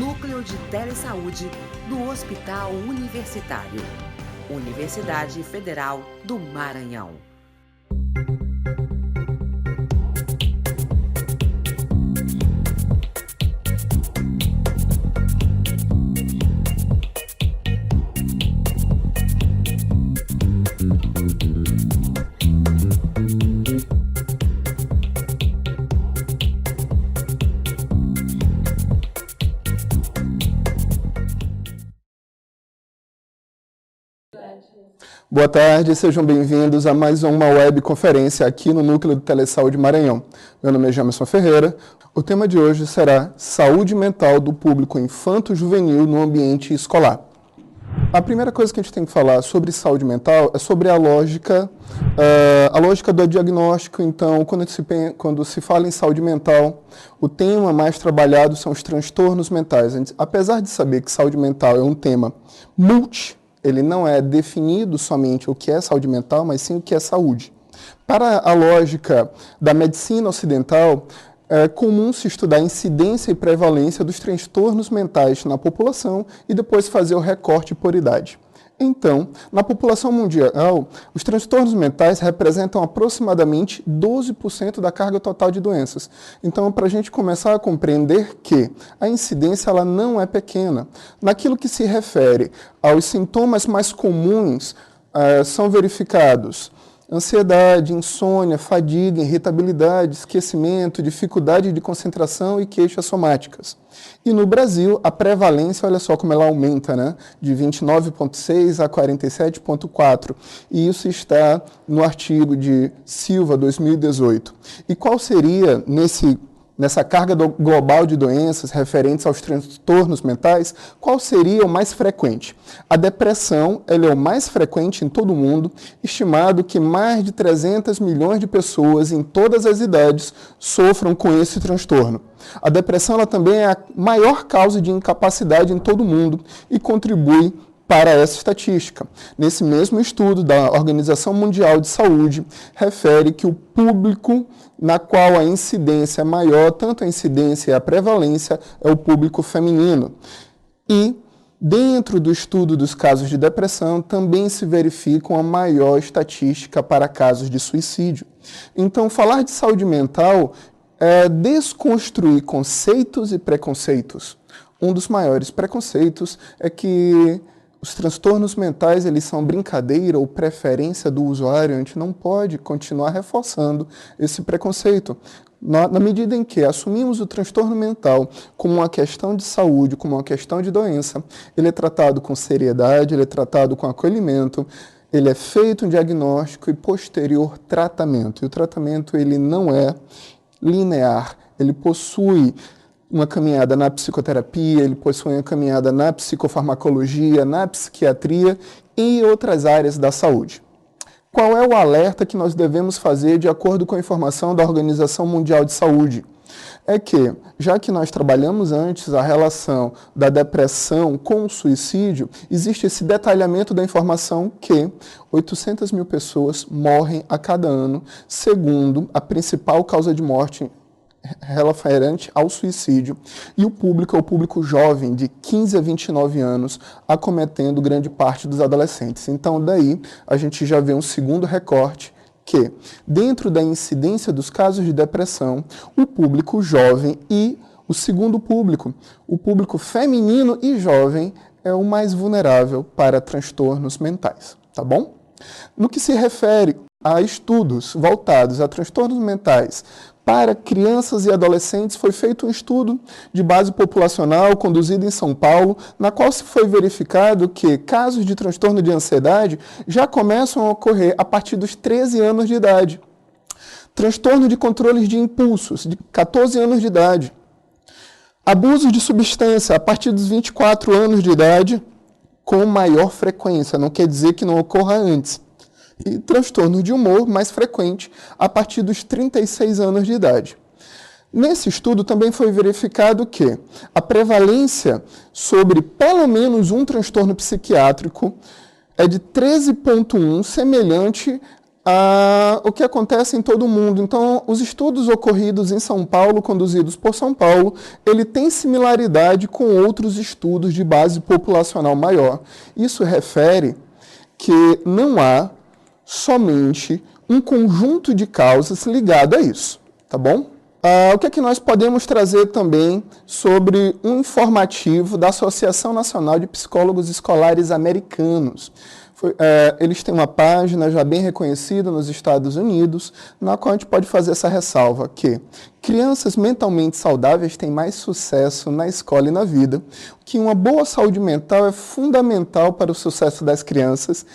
Núcleo de Telesaúde do Hospital Universitário. Universidade Federal do Maranhão. Boa tarde, sejam bem-vindos a mais uma webconferência aqui no Núcleo de Telesaúde Maranhão. Meu nome é Jamerson Ferreira. O tema de hoje será Saúde Mental do Público Infanto-Juvenil no Ambiente Escolar. A primeira coisa que a gente tem que falar sobre saúde mental é sobre a lógica do diagnóstico. Então, quando se fala em saúde mental, o tema mais trabalhado são os transtornos mentais. Apesar de saber que saúde mental é um tema ele não é definido somente o que é saúde mental, mas sim o que é saúde. Para a lógica da medicina ocidental, é comum se estudar a incidência e prevalência dos transtornos mentais na população e depois fazer o recorte por idade. Então, na população mundial, os transtornos mentais representam aproximadamente 12% da carga total de doenças. Então, para a gente começar a compreender que a incidência ela não é pequena. Naquilo que se refere aos sintomas mais comuns, são verificados ansiedade, insônia, fadiga, irritabilidade, esquecimento, dificuldade de concentração e queixas somáticas. E no Brasil, a prevalência, olha só como ela aumenta, né? De 29,6 a 47,4. E isso está no artigo de Silva, 2018. E qual seria, nessa carga global de doenças referentes aos transtornos mentais, qual seria o mais frequente? A depressão ela é o mais frequente em todo o mundo, estimado que mais de 300 milhões de pessoas em todas as idades sofram com esse transtorno. A depressão ela também é a maior causa de incapacidade em todo o mundo e contribui para essa estatística. Nesse mesmo estudo da Organização Mundial de Saúde, refere que o público na qual a incidência é maior, tanto a incidência e a prevalência, é o público feminino. E, dentro do estudo dos casos de depressão, também se verifica uma maior estatística para casos de suicídio. Então, falar de saúde mental é desconstruir conceitos e preconceitos. Um dos maiores preconceitos é que os transtornos mentais, eles são brincadeira ou preferência do usuário. A gente não pode continuar reforçando esse preconceito. Na medida em que assumimos o transtorno mental como uma questão de saúde, como uma questão de doença, ele é tratado com seriedade, ele é tratado com acolhimento, ele é feito um diagnóstico e posterior tratamento. E o tratamento ele não é linear, ele possui uma caminhada na psicoterapia, ele possui uma caminhada na psicofarmacologia, na psiquiatria e outras áreas da saúde. Qual é o alerta que nós devemos fazer de acordo com a informação da Organização Mundial de Saúde? É que, já que nós trabalhamos antes a relação da depressão com o suicídio, existe esse detalhamento da informação que 800 mil pessoas morrem a cada ano, segundo a principal causa de morte referente ao suicídio, e o público é o público jovem, de 15 a 29 anos, acometendo grande parte dos adolescentes. Então, daí, a gente já vê um segundo recorte, que, dentro da incidência dos casos de depressão, o público jovem e o segundo público, o público feminino e jovem, é o mais vulnerável para transtornos mentais, tá bom? No que se refere a estudos voltados a transtornos mentais para crianças e adolescentes, foi feito um estudo de base populacional conduzido em São Paulo, na qual se foi verificado que casos de transtorno de ansiedade já começam a ocorrer a partir dos 13 anos de idade. Transtorno de controles de impulsos, de 14 anos de idade. Abuso de substância a partir dos 24 anos de idade, com maior frequência, não quer dizer que não ocorra antes. E transtorno de humor mais frequente a partir dos 36 anos de idade. Nesse estudo também foi verificado que a prevalência sobre pelo menos um transtorno psiquiátrico é de 13,1, semelhante o que acontece em todo o mundo. Então, os estudos ocorridos em São Paulo, conduzidos por São Paulo, ele tem similaridade com outros estudos de base populacional maior. Isso refere que não há somente um conjunto de causas ligado a isso, tá bom? O que é que nós podemos trazer também sobre um informativo da Associação Nacional de Psicólogos Escolares Americanos? Eles têm uma página já bem reconhecida nos Estados Unidos, na qual a gente pode fazer essa ressalva que crianças mentalmente saudáveis têm mais sucesso na escola e na vida, que uma boa saúde mental é fundamental para o sucesso das crianças,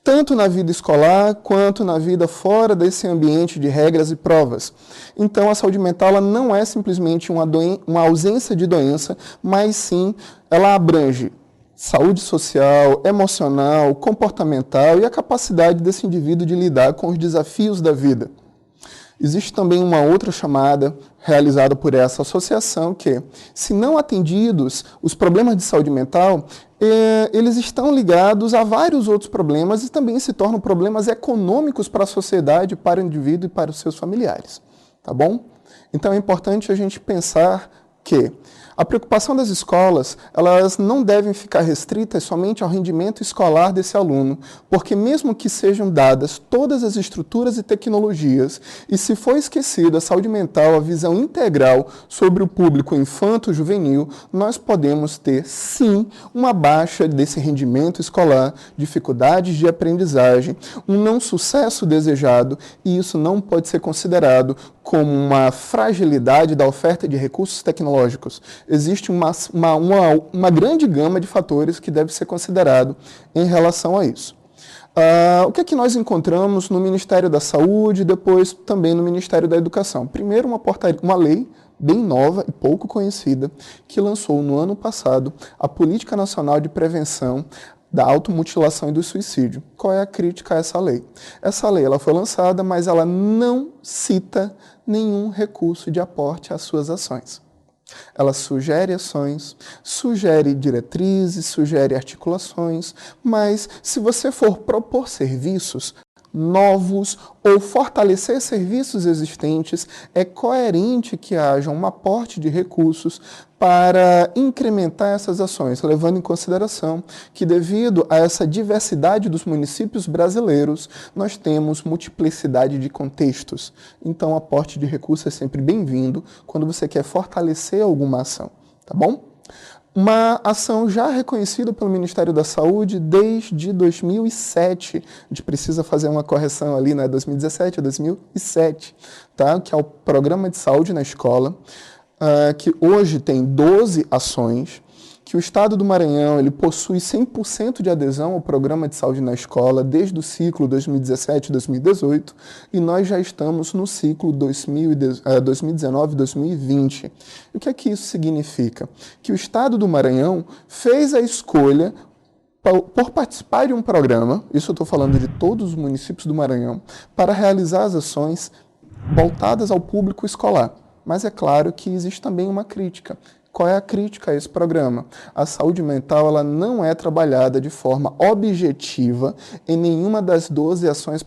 tanto na vida escolar quanto na vida fora desse ambiente de regras e provas. Então, a saúde mental ela não é simplesmente uma ausência de doença, mas sim ela abrange saúde social, emocional, comportamental e a capacidade desse indivíduo de lidar com os desafios da vida. Existe também uma outra chamada realizada por essa associação que, se não atendidos, os problemas de saúde mental, eles estão ligados a vários outros problemas e também se tornam problemas econômicos para a sociedade, para o indivíduo e para os seus familiares. Tá bom? Então é importante a gente pensar que a preocupação das escolas, elas não devem ficar restritas somente ao rendimento escolar desse aluno, porque mesmo que sejam dadas todas as estruturas e tecnologias, e se for esquecida a saúde mental, a visão integral sobre o público infanto-juvenil, nós podemos ter, sim, uma baixa desse rendimento escolar, dificuldades de aprendizagem, um não sucesso desejado, e isso não pode ser considerado como uma fragilidade da oferta de recursos tecnológicos. Existe uma grande gama de fatores que deve ser considerado em relação a isso. O que é que nós encontramos no Ministério da Saúde e depois também no Ministério da Educação? Primeiro, uma lei bem nova e pouco conhecida que lançou no ano passado a Política Nacional de Prevenção da automutilação e do suicídio. Qual é a crítica a essa lei? Essa lei ela foi lançada, mas ela não cita nenhum recurso de aporte às suas ações. Ela sugere ações, sugere diretrizes, sugere articulações, mas se você for propor serviços novos ou fortalecer serviços existentes, é coerente que haja um aporte de recursos para incrementar essas ações, levando em consideração que, devido a essa diversidade dos municípios brasileiros, nós temos multiplicidade de contextos. Então, o aporte de recursos é sempre bem-vindo quando você quer fortalecer alguma ação, tá bom? Uma ação já reconhecida pelo Ministério da Saúde desde 2007. A gente precisa fazer uma correção ali, né? 2017 a 2007, tá? Que é o Programa de Saúde na Escola, que hoje tem 12 ações, que o Estado do Maranhão ele possui 100% de adesão ao Programa de Saúde na Escola desde o ciclo 2017-2018 e nós já estamos no ciclo 2019-2020. E o que é que isso significa? Que o Estado do Maranhão fez a escolha por participar de um programa, isso eu estou falando de todos os municípios do Maranhão, para realizar as ações voltadas ao público escolar. Mas é claro que existe também uma crítica. Qual é a crítica a esse programa? A saúde mental ela não é trabalhada de forma objetiva em nenhuma das 12 ações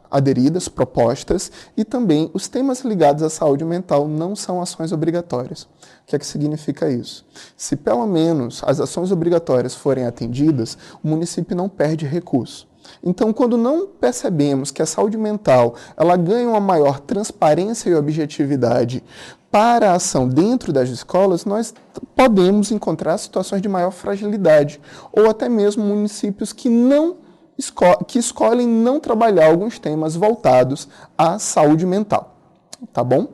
aderidas, propostas, e também os temas ligados à saúde mental não são ações obrigatórias. O que é que significa isso? Se pelo menos as ações obrigatórias forem atendidas, o município não perde recurso. Então, quando não percebemos que a saúde mental ela ganha uma maior transparência e objetividade para a ação dentro das escolas, nós podemos encontrar situações de maior fragilidade, ou até mesmo municípios que escolhem não trabalhar alguns temas voltados à saúde mental. Tá bom?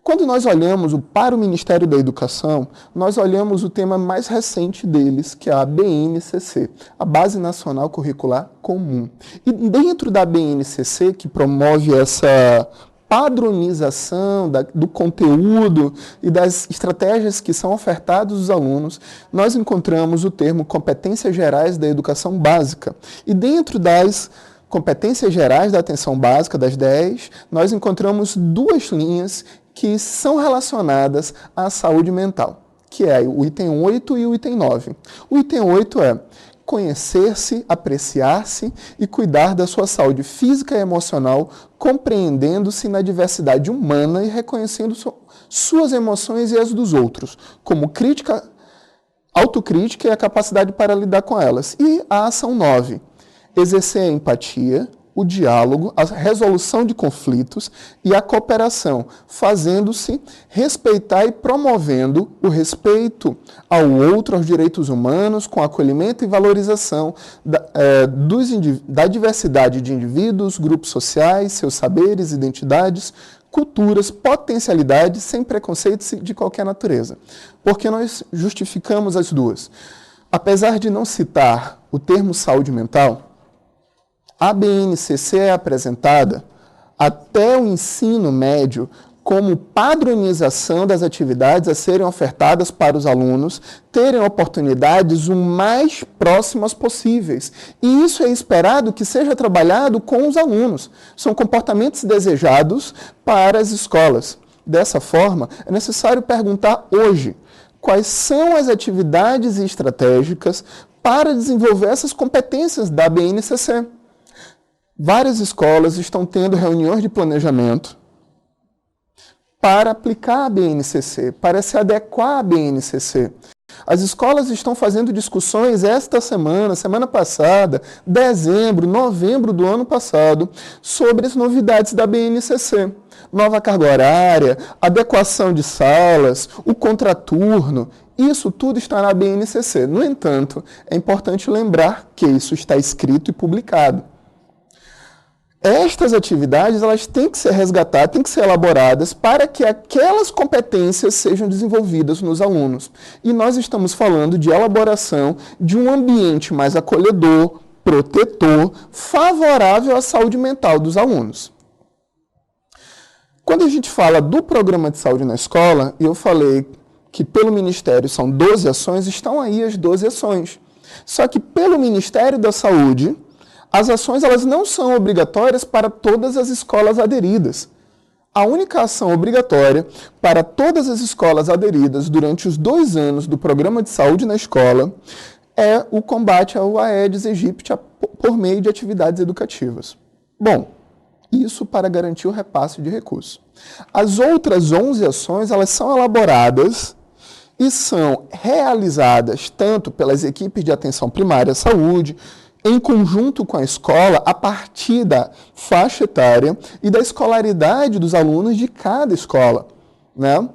Quando nós olhamos para o Ministério da Educação, nós olhamos o tema mais recente deles, que é a BNCC, a Base Nacional Curricular Comum. E dentro da BNCC, que promove essa padronização do conteúdo e das estratégias que são ofertadas aos alunos, nós encontramos o termo Competências Gerais da Educação Básica. E dentro das Competências Gerais da Atenção Básica, das 10, nós encontramos duas linhas que são relacionadas à saúde mental, que é o item 8 e o item 9. O item 8 é conhecer-se, apreciar-se e cuidar da sua saúde física e emocional, compreendendo-se na diversidade humana e reconhecendo suas emoções e as dos outros, como autocrítica e a capacidade para lidar com elas. E a ação 9, exercer a empatia, o diálogo, a resolução de conflitos e a cooperação, fazendo-se respeitar e promovendo o respeito ao outro, aos direitos humanos, com acolhimento e valorização da diversidade de indivíduos, grupos sociais, seus saberes, identidades, culturas, potencialidades, sem preconceitos de qualquer natureza. Porque nós justificamos as duas. Apesar de não citar o termo saúde mental, a BNCC é apresentada até o ensino médio como padronização das atividades a serem ofertadas para os alunos terem oportunidades o mais próximas possíveis. E isso é esperado que seja trabalhado com os alunos. São comportamentos desejados para as escolas. Dessa forma, é necessário perguntar hoje quais são as atividades estratégicas para desenvolver essas competências da BNCC. Várias escolas estão tendo reuniões de planejamento para aplicar a BNCC, para se adequar à BNCC. As escolas estão fazendo discussões esta semana passada, dezembro, novembro do ano passado, sobre as novidades da BNCC. Nova carga horária, adequação de salas, o contraturno, isso tudo está na BNCC. No entanto, é importante lembrar que isso está escrito e publicado. Estas atividades elas têm que ser resgatadas, têm que ser elaboradas para que aquelas competências sejam desenvolvidas nos alunos. E nós estamos falando de elaboração de um ambiente mais acolhedor, protetor, favorável à saúde mental dos alunos. Quando a gente fala do programa de saúde na escola, eu falei que pelo Ministério são 12 ações, estão aí as 12 ações. Só que pelo Ministério da Saúde, as ações elas não são obrigatórias para todas as escolas aderidas. A única ação obrigatória para todas as escolas aderidas durante os 2 anos do programa de saúde na escola é o combate ao Aedes aegypti por meio de atividades educativas. Bom, isso para garantir o repasse de recursos. As outras 11 ações elas são elaboradas e são realizadas tanto pelas equipes de atenção primária à saúde, em conjunto com a escola, a partir da faixa etária e da escolaridade dos alunos de cada escola, né?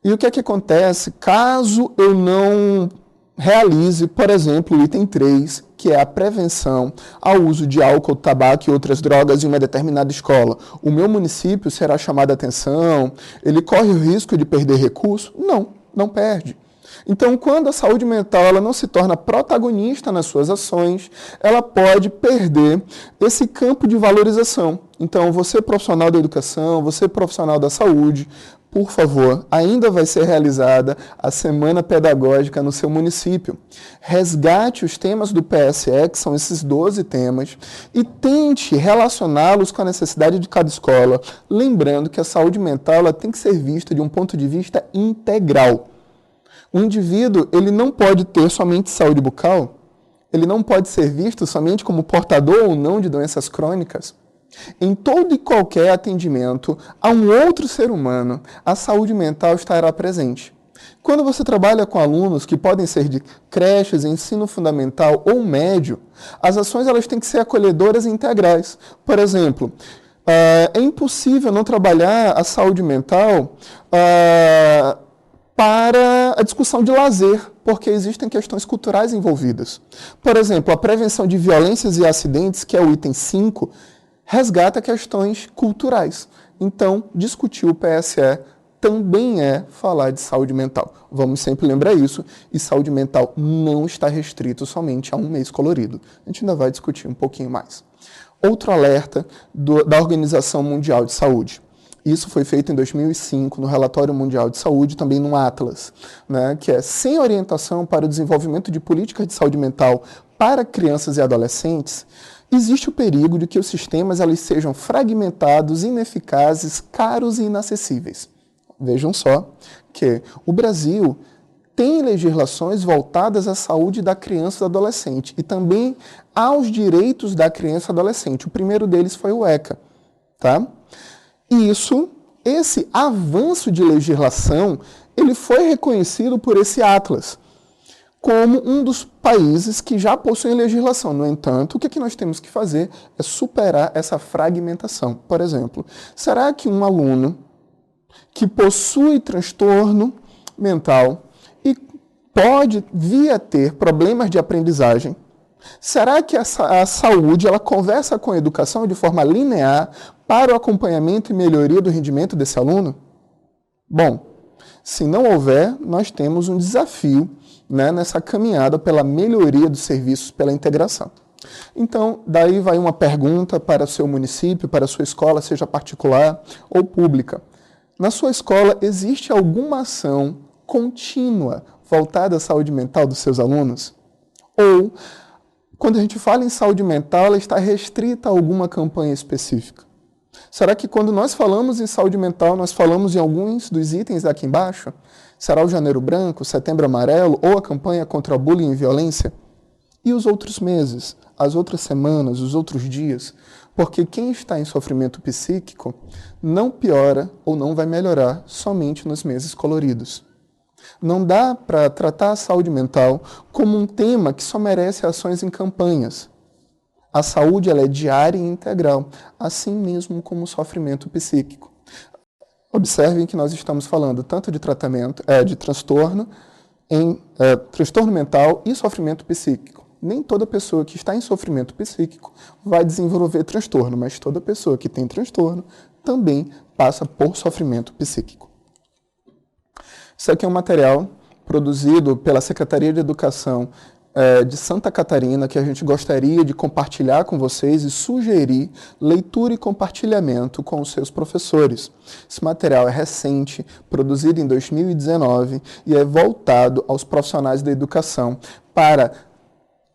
E o que é que acontece caso eu não realize, por exemplo, o item 3, que é a prevenção ao uso de álcool, tabaco e outras drogas em uma determinada escola? O meu município será chamado a atenção? Ele corre o risco de perder recurso? Não, não perde. Então, quando a saúde mental ela não se torna protagonista nas suas ações, ela pode perder esse campo de valorização. Então, você profissional da educação, você profissional da saúde, por favor, ainda vai ser realizada a semana pedagógica no seu município. Resgate os temas do PSE, que são esses 12 temas, e tente relacioná-los com a necessidade de cada escola, lembrando que a saúde mental ela tem que ser vista de um ponto de vista integral. O indivíduo ele não pode ter somente saúde bucal, ele não pode ser visto somente como portador ou não de doenças crônicas. Em todo e qualquer atendimento a um outro ser humano, a saúde mental estará presente. Quando você trabalha com alunos que podem ser de creches, ensino fundamental ou médio, as ações elas têm que ser acolhedoras e integrais. Por exemplo, é impossível não trabalhar a saúde mental para a discussão de lazer, porque existem questões culturais envolvidas. Por exemplo, a prevenção de violências e acidentes, que é o item 5, resgata questões culturais. Então, discutir o PSE também é falar de saúde mental. Vamos sempre lembrar isso, e saúde mental não está restrito somente a um mês colorido. A gente ainda vai discutir um pouquinho mais. Outro alerta da Organização Mundial de Saúde. Isso foi feito em 2005, no Relatório Mundial de Saúde, também no Atlas, né, que é sem orientação para o desenvolvimento de políticas de saúde mental para crianças e adolescentes, existe o perigo de que os sistemas eles sejam fragmentados, ineficazes, caros e inacessíveis. Vejam só que o Brasil tem legislações voltadas à saúde da criança e do adolescente e também aos direitos da criança e adolescente. O primeiro deles foi o ECA, tá? E esse avanço de legislação, ele foi reconhecido por esse Atlas como um dos países que já possuem legislação. No entanto, o que nós temos que fazer é superar essa fragmentação. Por exemplo, será que um aluno que possui transtorno mental e pode vir a ter problemas de aprendizagem, será que a saúde ela conversa com a educação de forma linear para o acompanhamento e melhoria do rendimento desse aluno? Bom, se não houver, nós temos um desafio, né, nessa caminhada pela melhoria dos serviços, pela integração. Então, daí vai uma pergunta para o seu município, para a sua escola, seja particular ou pública. Na sua escola, existe alguma ação contínua voltada à saúde mental dos seus alunos? Ou, quando a gente fala em saúde mental, ela está restrita a alguma campanha específica? Será que quando nós falamos em saúde mental, nós falamos em alguns dos itens aqui embaixo? Será o Janeiro Branco, Setembro Amarelo ou a campanha contra bullying e violência? E os outros meses, as outras semanas, os outros dias? Porque quem está em sofrimento psíquico não piora ou não vai melhorar somente nos meses coloridos. Não dá para tratar a saúde mental como um tema que só merece ações em campanhas. A saúde ela é diária e integral, assim mesmo como o sofrimento psíquico. Observem que nós estamos falando tanto de tratamento, de transtorno mental e sofrimento psíquico. Nem toda pessoa que está em sofrimento psíquico vai desenvolver transtorno, mas toda pessoa que tem transtorno também passa por sofrimento psíquico. Isso aqui é um material produzido pela Secretaria de Educação de Santa Catarina, que a gente gostaria de compartilhar com vocês e sugerir leitura e compartilhamento com os seus professores. Esse material é recente, produzido em 2019 e é voltado aos profissionais da educação para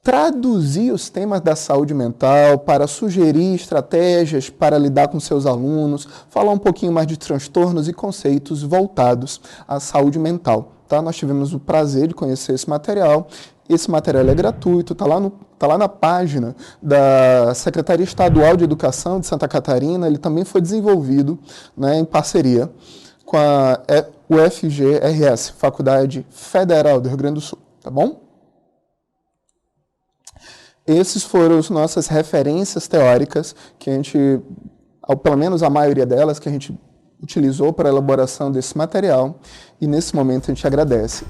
traduzir os temas da saúde mental, para sugerir estratégias para lidar com seus alunos, falar um pouquinho mais de transtornos e conceitos voltados à saúde mental. Tá? Nós tivemos o prazer de conhecer esse material. Esse material é gratuito, está lá na página da Secretaria Estadual de Educação de Santa Catarina. Ele também foi desenvolvido, né, em parceria com a UFG-RS, Faculdade Federal do Rio Grande do Sul. Tá bom? Essas foram as nossas referências teóricas, que a gente, pelo menos a maioria delas, que a gente utilizou para a elaboração desse material. E nesse momento a gente agradece.